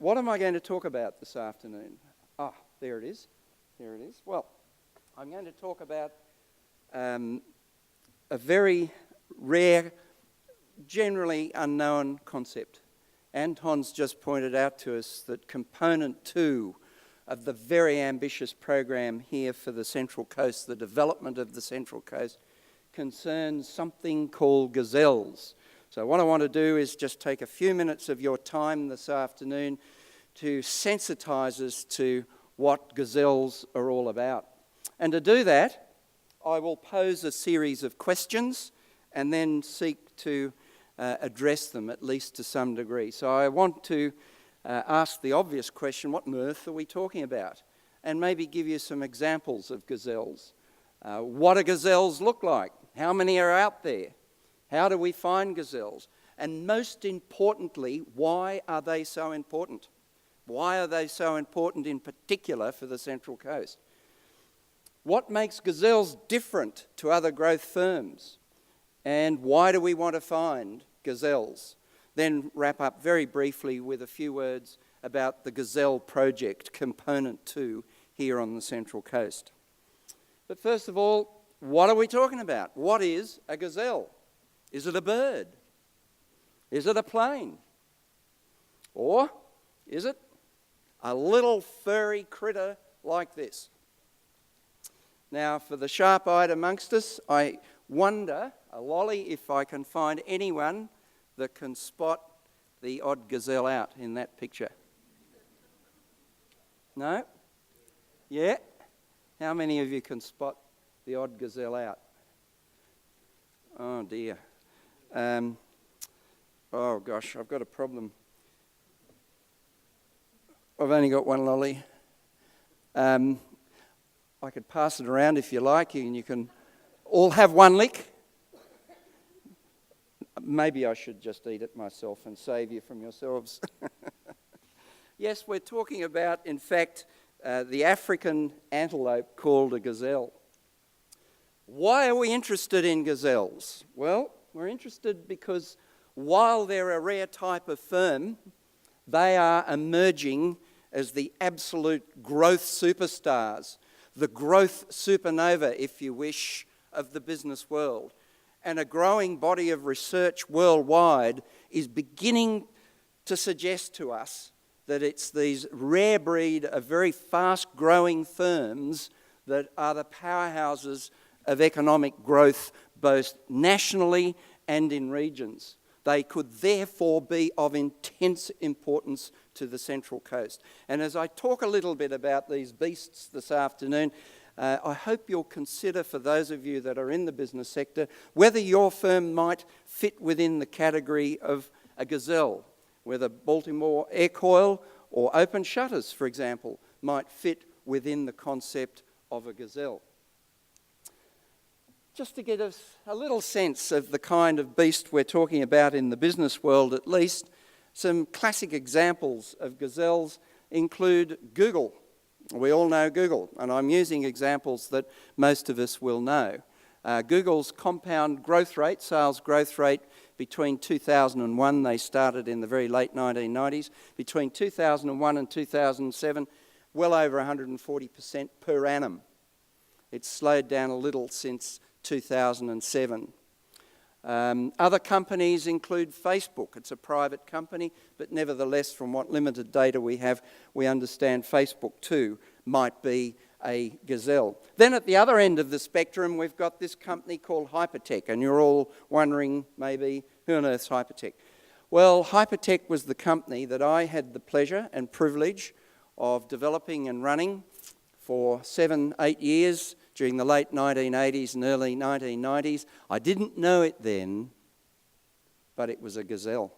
What am I going to talk about this afternoon? There it is. Well, I'm going to talk about a very rare, generally unknown concept. Anton's just pointed out to us that component 2 of the very ambitious program here for the Central Coast, the development of the Central Coast, concerns something called Gazelles. So what I want to do is just take a few minutes of your time this afternoon to sensitise us to what Gazelles are all about. And to do that, I will pose a series of questions and then seek to address them, at least to some degree. So I want to ask the obvious question, what on earth are we talking about? And maybe give you some examples of gazelles. What do gazelles look like? How many are out there? How do we find gazelles? And most importantly, why are they so important? Why are they so important in particular for the Central Coast? What makes gazelles different to other growth firms? And why do we want to find gazelles? Then wrap up very briefly with a few words about the Gazelle project, component 2, here on the Central Coast. But first of all, what are we talking about? What is a gazelle? Is it a bird? Is it a plane? Or is it a little furry critter like this? Now, for the sharp-eyed amongst us, I wonder, a lolly, if I can find anyone that can spot the odd gazelle out in that picture. No? Yeah? How many of you can spot the odd gazelle out? Oh dear. Oh gosh, I've got a problem. I've only got one lolly. I could pass it around if you like, and you can all have one lick. Maybe I should just eat it myself and save you from yourselves. Yes, we're talking about, in fact, the African antelope called a gazelle. Why are we interested in gazelles? Well, we're interested because while they're a rare type of firm, they are emerging as the absolute growth superstars, the growth supernova, if you wish, of the business world. And a growing body of research worldwide is beginning to suggest to us that it's these rare breed of very fast-growing firms that are the powerhouses of economic growth, both nationally and in regions. They could therefore be of intense importance to the Central Coast. And as I talk a little bit about these beasts this afternoon, I hope you'll consider, for those of you that are in the business sector, whether your firm might fit within the category of a gazelle, whether Baltimore Aircoil or Open Shutters, for example, might fit within the concept of a gazelle. Just to get us a little sense of the kind of beast we're talking about in the business world at least, some classic examples of gazelles include Google. We all know Google, and I'm using examples that most of us will know. Google's compound growth rate, sales growth rate, between 2001, they started in the very late 1990s, between 2001 and 2007, well over 140% per annum. It's slowed down a little since 2007. Other companies include Facebook. It's a private company, but nevertheless, from what limited data we have, we understand Facebook too might be a gazelle. Then at the other end of the spectrum, we've got this company called Hypertech, and you're all wondering maybe, who on earth's Hypertech? Well, Hypertech was the company that I had the pleasure and privilege of developing and running for 7-8 years during the late 1980s and early 1990s. I didn't know it then, but it was a gazelle.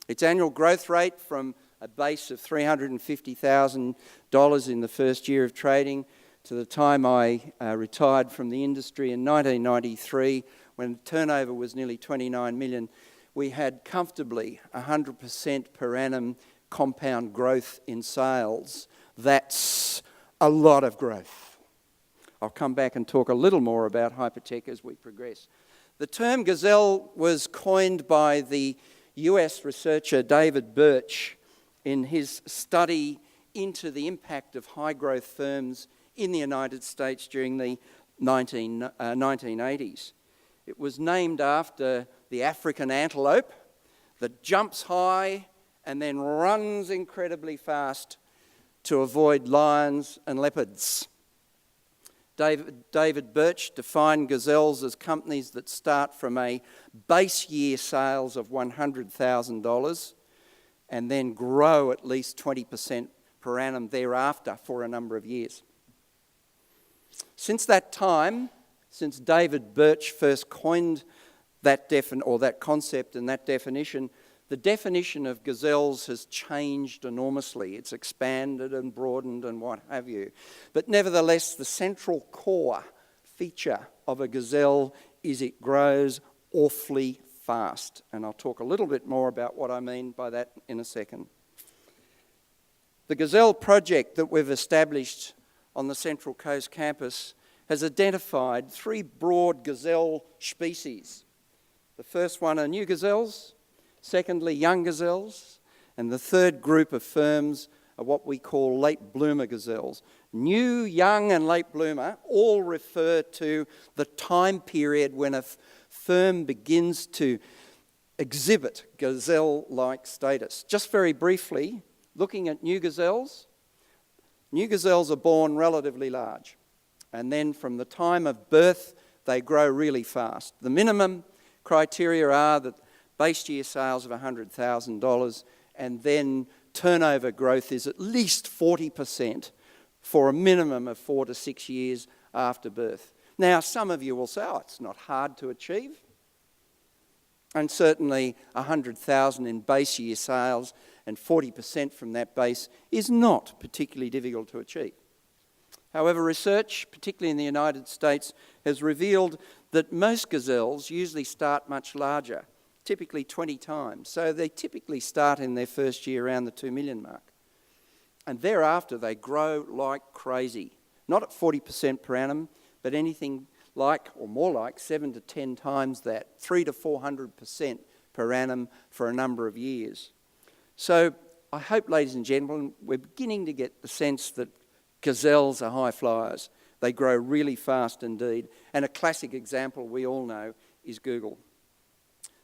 Its annual growth rate from a base of $350,000 in the first year of trading to the time I retired from the industry in 1993, when turnover was nearly 29 million, we had comfortably 100% per annum compound growth in sales. That's a lot of growth. I'll come back and talk a little more about Hypertech as we progress. The term gazelle was coined by the US researcher David Birch in his study into the impact of high-growth firms in the United States during the 1980s. It was named after the African antelope that jumps high and then runs incredibly fast to avoid lions and leopards. David Birch defined Gazelles as companies that start from a base year sales of $100,000 and then grow at least 20% per annum thereafter for a number of years. Since that time, since David Birch first coined that concept and that definition, the definition of gazelles has changed enormously. It's expanded and broadened and what have you. But nevertheless, the central core feature of a gazelle is it grows awfully fast. And I'll talk a little bit more about what I mean by that in a second. The Gazelle project that we've established on the Central Coast campus has identified 3 broad gazelle species. The first one are new gazelles, secondly young gazelles, and the third group of firms are what we call late bloomer gazelles. New, young and late bloomer all refer to the time period when a firm begins to exhibit gazelle-like status. Just very briefly, looking at new gazelles are born relatively large. And then from the time of birth, they grow really fast. The minimum criteria are that base year sales of $100,000 and then turnover growth is at least 40% for a minimum of 4 to 6 years after birth. Now, some of you will say, it's not hard to achieve. And certainly 100,000 in base year sales and 40% from that base is not particularly difficult to achieve. However, research, particularly in the United States, has revealed that most gazelles usually start much larger, typically 20 times. So they typically start in their first year around the 2 million mark. And thereafter they grow like crazy, not at 40% per annum, but anything like or more like 7 to 10 times that, 300 to 400% per annum for a number of years. So I hope, ladies and gentlemen, we're beginning to get the sense that gazelles are high flyers. They grow really fast indeed. And a classic example we all know is Google.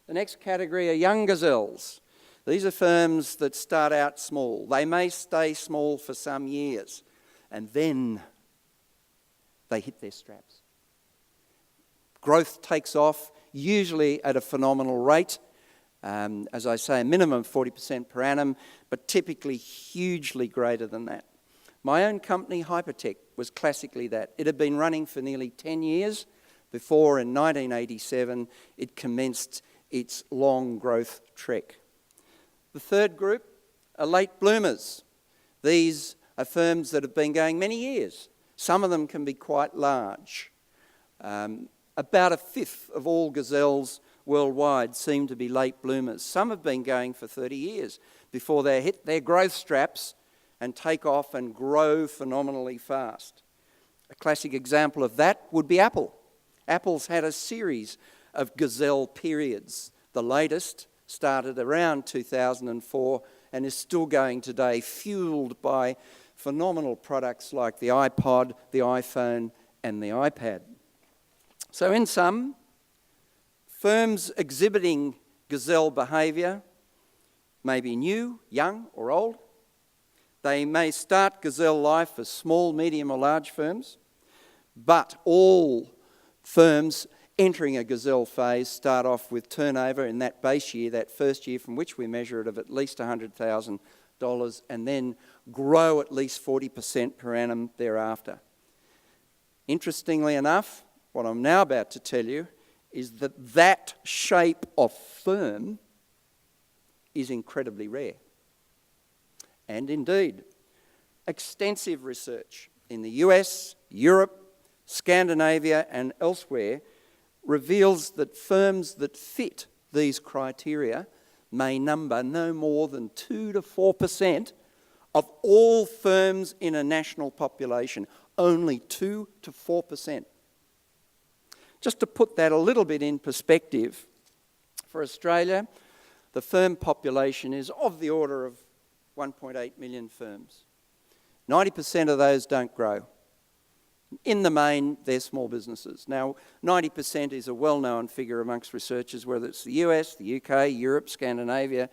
The next category are young gazelles. These are firms that start out small. They may stay small for some years and then they hit their straps. Growth takes off, usually at a phenomenal rate. As I say, a minimum of 40% per annum, but typically hugely greater than that. My own company, Hypertech, was classically that. It had been running for nearly 10 years before, in 1987, it commenced its long growth trek. The third group are late bloomers. These are firms that have been going many years. Some of them can be quite large. About a fifth of all gazelles worldwide seem to be late bloomers. Some have been going for 30 years before they hit their growth straps and take off and grow phenomenally fast. A classic example of that would be Apple. Apple's had a series of gazelle periods. The latest started around 2004 and is still going today, fueled by phenomenal products like the iPod, the iPhone, and the iPad. So in sum, firms exhibiting gazelle behaviour may be new, young, or old. They may start gazelle life as small, medium, or large firms, but all firms entering a gazelle phase start off with turnover in that base year, that first year from which we measure it, of at least $100,000, and then grow at least 40% per annum thereafter. Interestingly enough, what I'm now about to tell you is that shape of firm is incredibly rare. And indeed, extensive research in the US, Europe, Scandinavia, and elsewhere reveals that firms that fit these criteria may number no more than 2 to 4% of all firms in a national population. Only 2 to 4%. Just to put that a little bit in perspective, for Australia, the firm population is of the order of 1.8 million firms. 90% of those don't grow. In the main, they're small businesses. Now, 90% is a well-known figure amongst researchers, whether it's the US, the UK, Europe, Scandinavia.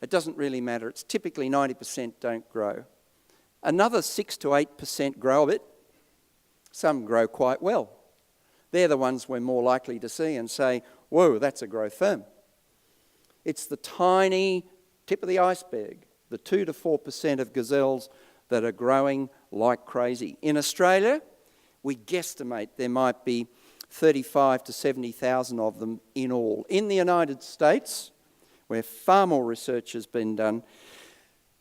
It doesn't really matter. It's typically 90% don't grow. Another 6 to 8% grow a bit. Some grow quite well. They're the ones we're more likely to see and say, whoa, that's a growth firm. It's the tiny tip of the iceberg, the 2 to 4% of gazelles that are growing like crazy. In Australia, we guesstimate there might be 35 to 70,000 of them in all. In the United States, where far more research has been done,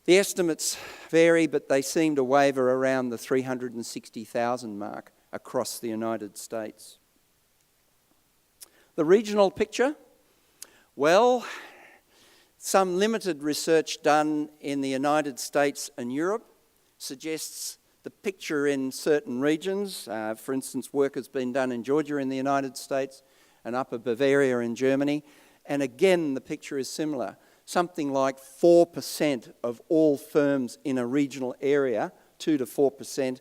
the estimates vary, but they seem to waver around the 360,000 mark across the United States. The regional picture? Well, some limited research done in the United States and Europe suggests the picture in certain regions. For instance, work has been done in Georgia in the United States and Upper Bavaria in Germany. And again, the picture is similar. Something like 4% of all firms in a regional area, 2 to 4%,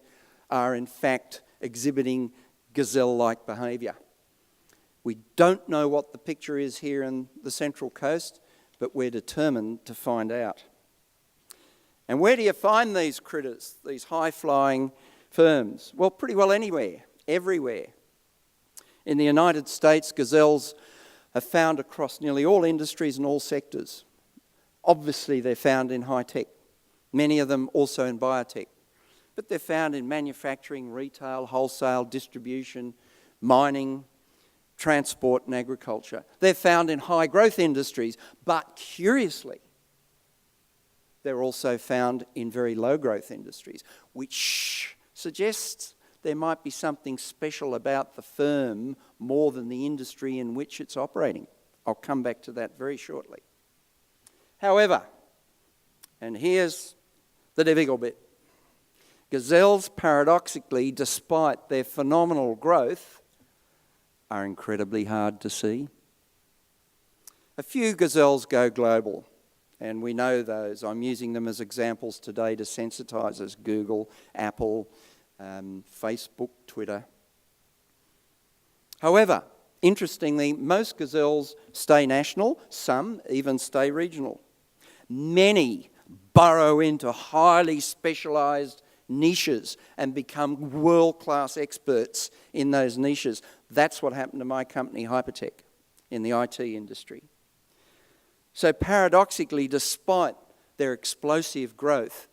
are in fact exhibiting gazelle-like behaviour. We don't know what the picture is here in the Central Coast, but we're determined to find out. And where do you find these critters, these high-flying firms? Well, pretty well anywhere, everywhere. In the United States, gazelles are found across nearly all industries and all sectors. Obviously, they're found in high-tech, many of them also in biotech. But they're found in manufacturing, retail, wholesale, distribution, mining, transport and agriculture. They're found in high-growth industries, but curiously, they're also found in very low-growth industries, which suggests there might be something special about the firm more than the industry in which it's operating. I'll come back to that very shortly. However, and here's the difficult bit, gazelles, paradoxically, despite their phenomenal growth, are incredibly hard to see. A few gazelles go global, and we know those. I'm using them as examples today to sensitise us: Google, Apple, Facebook, Twitter. However, interestingly, most gazelles stay national, some even stay regional. Many burrow into highly specialised niches and become world-class experts in those niches. That's what happened to my company, Hypertech, in the IT industry. So paradoxically, despite their explosive growth,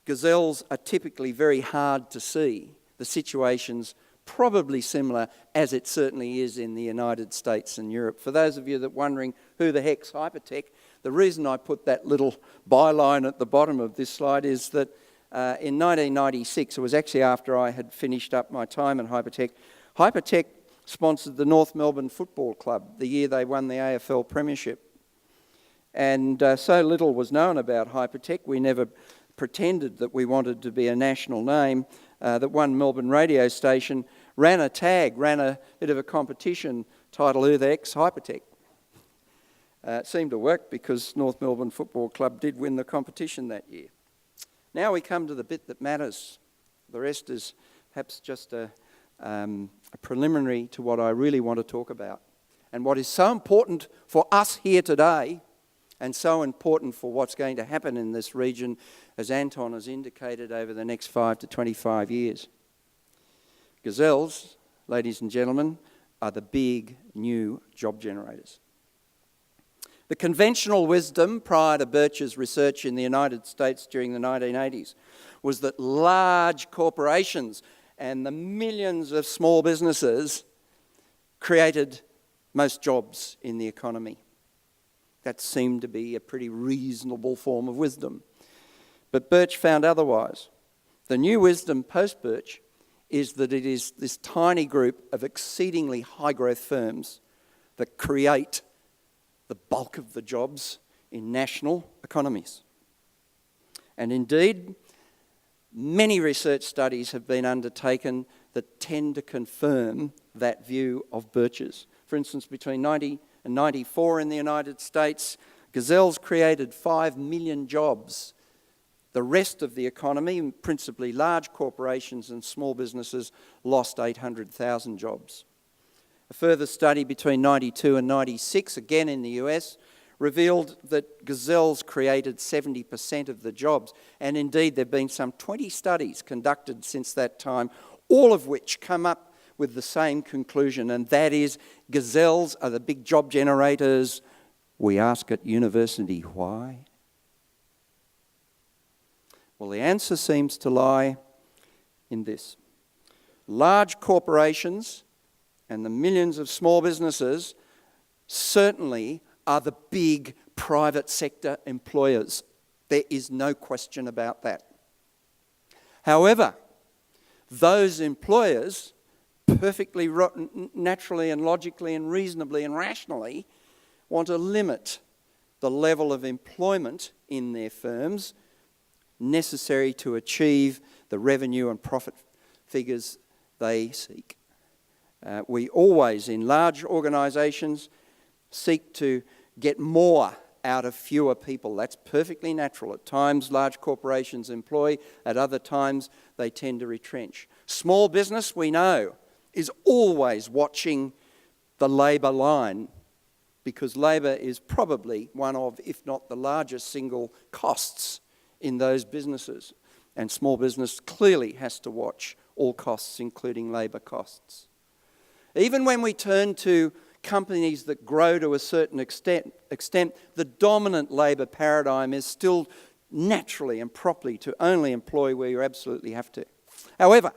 gazelles are typically very hard to see. The situation's probably similar, as it certainly is in the United States and Europe. For those of you that are wondering who the heck's Hypertech, the reason I put that little byline at the bottom of this slide is that in 1996, it was actually after I had finished up my time at Hypertech, Hypertech sponsored the North Melbourne Football Club the year they won the AFL Premiership. And so little was known about Hypertech, we never pretended that we wanted to be a national name, that one Melbourne radio station ran a bit of a competition titled Who the Heck's Hypertech? It seemed to work because North Melbourne Football Club did win the competition that year. Now we come to the bit that matters. The rest is perhaps just a preliminary to what I really want to talk about. And what is so important for us here today, and so important for what's going to happen in this region, as Anton has indicated, over the next 5 to 25 years. Gazelles, ladies and gentlemen, are the big new job generators. The conventional wisdom prior to Birch's research in the United States during the 1980s was that large corporations and the millions of small businesses created most jobs in the economy. That seemed to be a pretty reasonable form of wisdom. But Birch found otherwise. The new wisdom post-Birch is that it is this tiny group of exceedingly high-growth firms that create the bulk of the jobs in national economies. And indeed, many research studies have been undertaken that tend to confirm that view of Birch's. For instance, between 1990 and 1994 in the United States, Gazelles created 5 million jobs. The rest of the economy, principally large corporations and small businesses, lost 800,000 jobs. A further study between 92 and 96, again in the US, revealed that Gazelles created 70% of the jobs. And indeed, there have been some 20 studies conducted since that time, all of which come up with the same conclusion, and that is Gazelles are the big job generators. We ask at university, why? Well, the answer seems to lie in this. Large corporations and the millions of small businesses certainly are the big private sector employers. There is no question about that. However, those employers perfectly naturally and logically and reasonably and rationally want to limit the level of employment in their firms necessary to achieve the revenue and profit figures they seek. We always, in large organisations, seek to get more out of fewer people. That's perfectly natural. At times, large corporations employ. At other times, they tend to retrench. Small business, we know, is always watching the labour line, because labour is probably one of, if not the largest single costs in those businesses. And small business clearly has to watch all costs, including labour costs. Even when we turn to companies that grow to a certain extent, the dominant labour paradigm is still naturally and properly to only employ where you absolutely have to. However,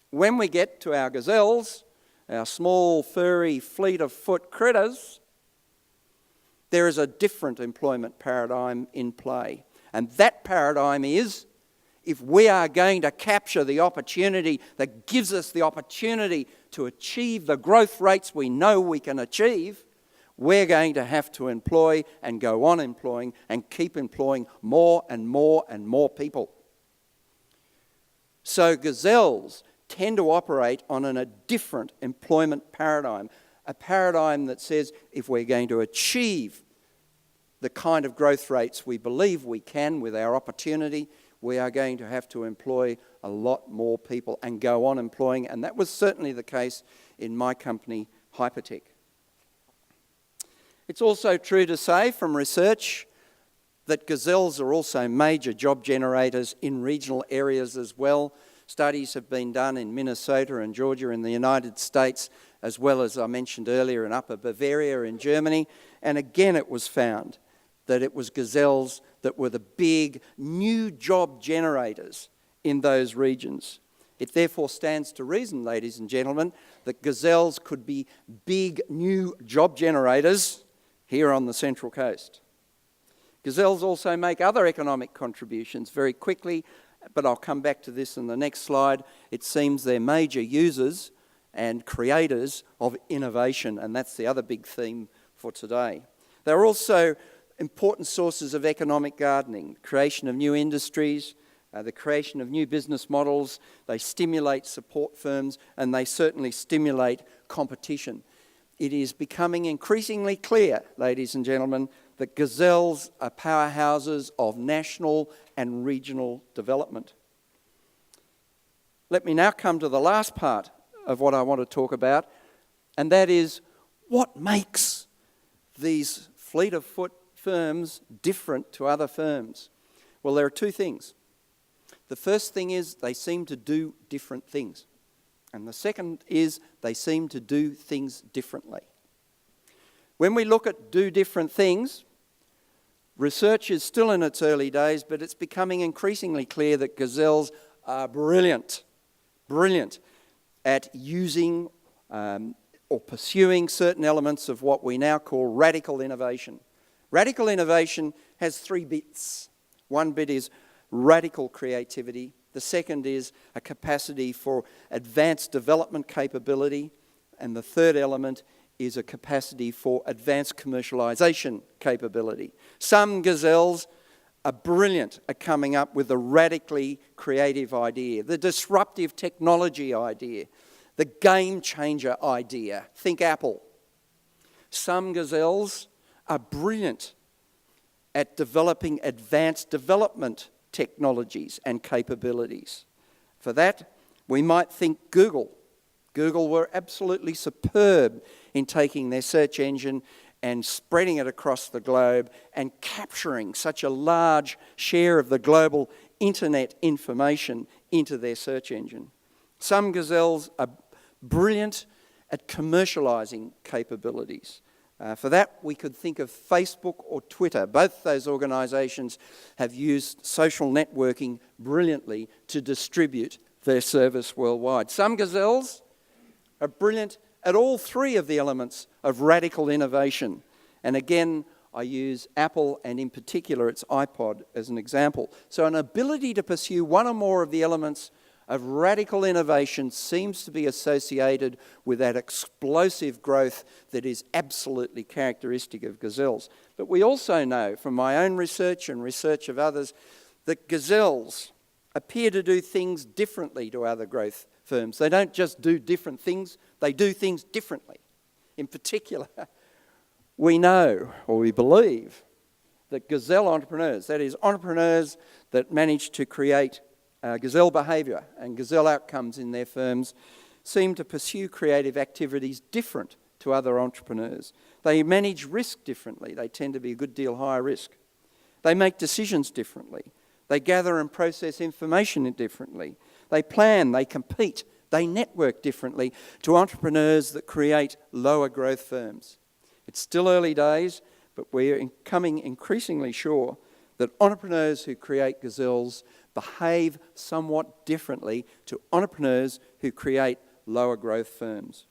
when we get to our gazelles, our small, furry, fleet-of-foot critters, there is a different employment paradigm in play. And that paradigm is, if we are going to capture the opportunity that gives us the opportunity to achieve the growth rates we know we can achieve, we're going to have to employ and go on employing and keep employing more and more and more people. So gazelles tend to operate on a different employment paradigm, a paradigm that says if we're going to achieve the kind of growth rates we believe we can with our opportunity, we are going to have to employ a lot more people and go on employing, and that was certainly the case in my company, Hypertech. It's also true to say from research that gazelles are also major job generators in regional areas as well. Studies have been done in Minnesota and Georgia in the United States, as well as I mentioned earlier in Upper Bavaria in Germany, and again it was found that it was gazelles that were the big new job generators in those regions. It therefore stands to reason, ladies and gentlemen, that gazelles could be big new job generators here on the Central Coast. Gazelles also make other economic contributions very quickly, but I'll come back to this in the next slide. It seems they're major users and creators of innovation, and that's the other big theme for today. They're also important sources of economic gardening, creation of new industries, the creation of new business models. They stimulate support firms, and they certainly stimulate competition. It is becoming increasingly clear, ladies and gentlemen, that gazelles are powerhouses of national and regional development. Let me now come to the last part of what I want to talk about, and that is what makes these fleet-of-foot firms different to other firms. Well, there are two things. The first thing is they seem to do different things. And the second is they seem to do things differently. When we look at do different things, research is still in its early days, but it's becoming increasingly clear that gazelles are brilliant at using or pursuing certain elements of what we now call radical innovation. Radical innovation has 3 bits. One bit is radical creativity. The second is a capacity for advanced development capability. And the third element is a capacity for advanced commercialization capability. Some gazelles are brilliant at coming up with a radically creative idea, the disruptive technology idea, the game changer idea. Think Apple. Some gazelles are brilliant at developing advanced development technologies and capabilities. For that, we might think Google. Google were absolutely superb in taking their search engine and spreading it across the globe and capturing such a large share of the global internet information into their search engine. Some Gazelles are brilliant at commercialising capabilities. For that, we could think of Facebook or Twitter. Both those organisations have used social networking brilliantly to distribute their service worldwide. Some Gazelles are brilliant at all three of the elements of radical innovation. And again, I use Apple and in particular its iPod as an example. So an ability to pursue one or more of the elements of radical innovation seems to be associated with that explosive growth that is absolutely characteristic of Gazelles. But we also know from my own research and research of others that Gazelles appear to do things differently to other growth firms. They don't just do different things, they do things differently. In particular, we know, or we believe, that Gazelle entrepreneurs, that is, entrepreneurs that manage to create Gazelle behaviour and Gazelle outcomes in their firms, seem to pursue creative activities different to other entrepreneurs. They manage risk differently. They tend to be a good deal higher risk. They make decisions differently. They gather and process information differently. They plan, they compete, they network differently to entrepreneurs that create lower growth firms. It's still early days, but we're becoming increasingly sure that entrepreneurs who create Gazelles behave somewhat differently to entrepreneurs who create lower growth firms.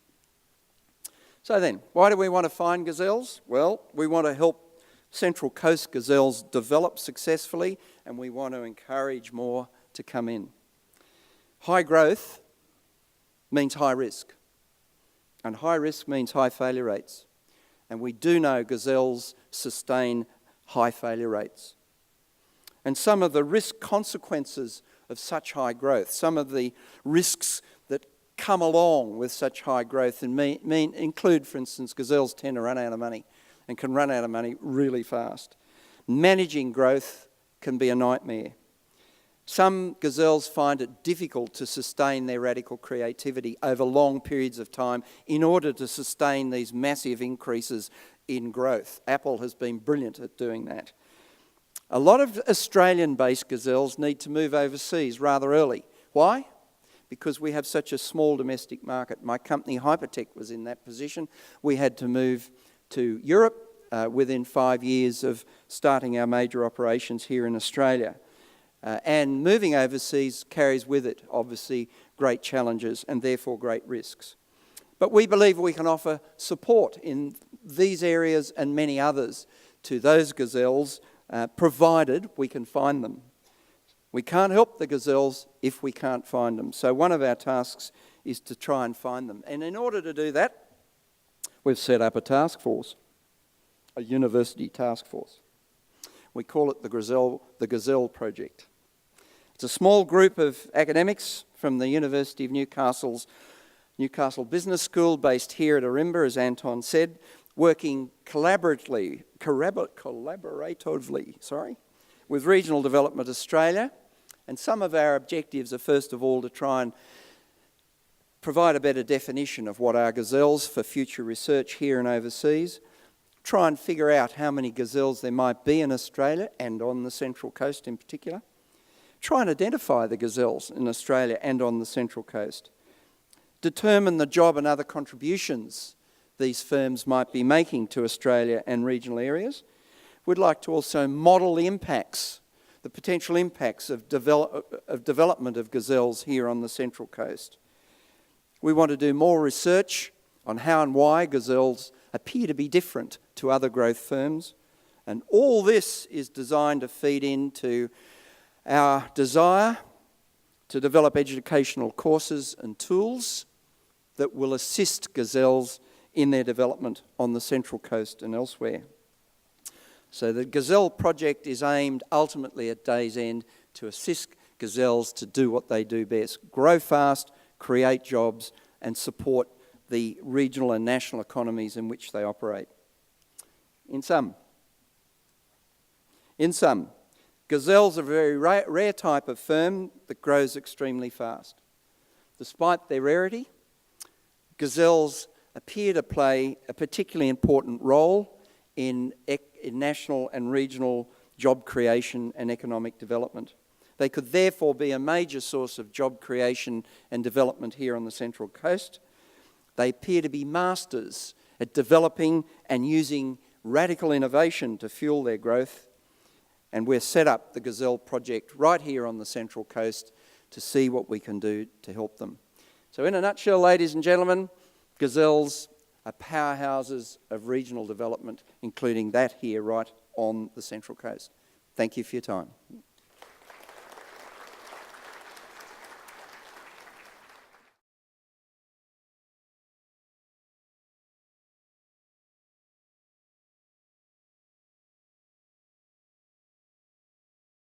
So then, why do we want to find Gazelles? Well, we want to help Central Coast Gazelles develop successfully, and we want to encourage more to come in. High growth means high risk, and high risk means high failure rates. And we do know Gazelles sustain high failure rates. And some of the risk consequences of such high growth, some of the risks that come along with such high growth include, for instance, Gazelles tend to run out of money and can run out of money really fast. Managing growth can be a nightmare. Some Gazelles find it difficult to sustain their radical creativity over long periods of time in order to sustain these massive increases in growth. Apple has been brilliant at doing that. A lot of Australian-based Gazelles need to move overseas rather early. Why? Because we have such a small domestic market. My company, Hypertech, was in that position. We had to move to Europe within 5 years of starting our major operations here in Australia. And moving overseas carries with it, obviously, great challenges and therefore great risks. But we believe we can offer support in these areas and many others to those Gazelles, provided we can find them. We can't help the Gazelles if we can't find them. So one of our tasks is to try and find them. And in order to do that, we've set up a task force, a university task force. We call it the Gazelle Project. It's a small group of academics from the University of Newcastle Business School, based here at Ourimbah, as Anton said, working collaboratively with Regional Development Australia. And some of our objectives are, first of all, to try and provide a better definition of what are Gazelles for future research here and overseas, try and figure out how many Gazelles there might be in Australia and on the Central Coast in particular, try and identify the Gazelles in Australia and on the Central Coast, determine the job and other contributions these firms might be making to Australia and regional areas. We'd like to also model the impacts, the potential impacts of development of Gazelles here on the Central Coast. We want to do more research on how and why Gazelles appear to be different to other growth firms. And all this is designed to feed into our desire to develop educational courses and tools that will assist Gazelles in their development on the Central Coast and elsewhere. So the Gazelle project is aimed ultimately at day's end to assist Gazelles to do what they do best: grow fast, create jobs, and support the regional and national economies in which they operate. In sum, In sum, gazelles are a very rare type of fern that grows extremely fast. Despite their rarity, gazelles appear to play a particularly important role in national and regional job creation and economic development. They could therefore be a major source of job creation and development here on the Central Coast. They appear to be masters at developing and using radical innovation to fuel their growth. And we've set up the Gazelle project right here on the Central Coast to see what we can do to help them. So in a nutshell, ladies and gentlemen, gazelles are powerhouses of regional development, including that here right on the Central Coast. Thank you for your time.